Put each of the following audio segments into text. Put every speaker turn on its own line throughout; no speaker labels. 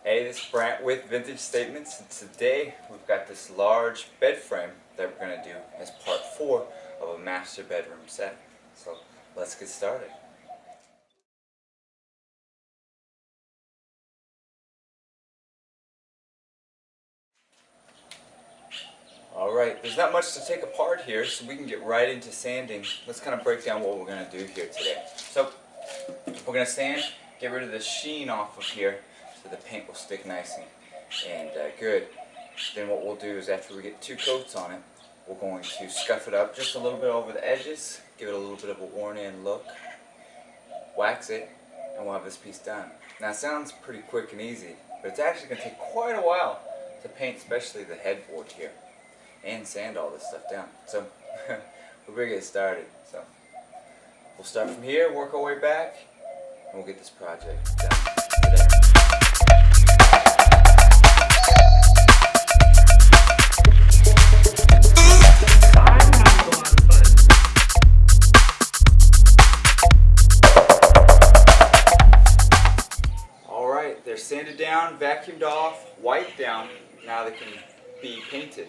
Hey, this is Brant with Vintage Statements, and today we've got this large bed frame that we're going to do as part 4 of a master bedroom set. So let's get started. Alright, there's not much to take apart here, so we can get right into sanding. Let's kind of break down what we're going to do here today. So we're going to sand, get rid of the sheen off of here so the paint will stick nice and good. Then what we'll do is after we get 2 coats on it, we're going to scuff it up just a little bit over the edges, give it a little bit of a worn in look, wax it, and we'll have this piece done. Now it sounds pretty quick and easy, but it's actually going to take quite a while to paint, especially the headboard here, and sand all this stuff down. So we're going to get started. So we'll start from here, work our way back, and we'll get this project done today. Alright, they're sanded down, vacuumed off, wiped down. Now they can be painted.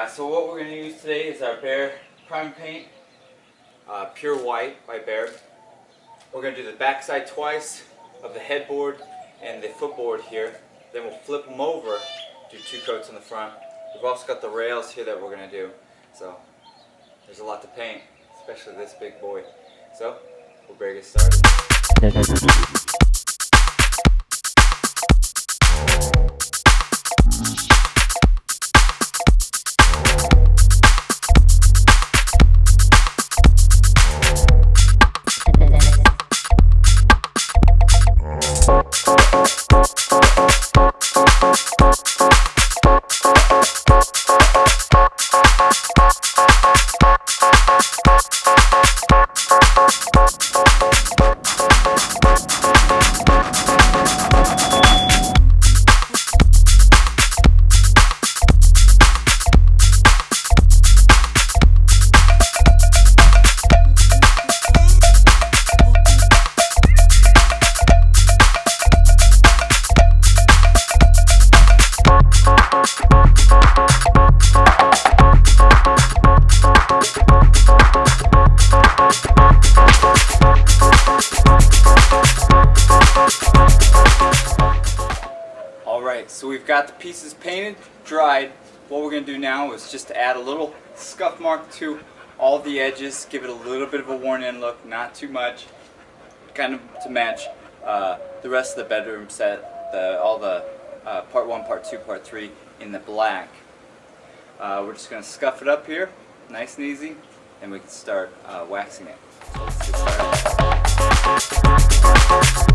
So what we're going to use today is our Behr prime paint, pure white by Behr. We're going to do the backside twice of the headboard and the footboard here. Then we'll flip them over, do 2 coats on the front. We've also got the rails here that we're going to do. So there's a lot to paint, especially this big boy. So we'll better get started. Alright, so we've got the pieces painted, dried. What we're going to do now is just add a little scuff mark to all the edges, give it a little bit of a worn in look, not too much, kind of to match the rest of the bedroom set, all the part 1, part 2, part 3 in the black. We're just going to scuff it up here, nice and easy, and we can start waxing it. So let's get started.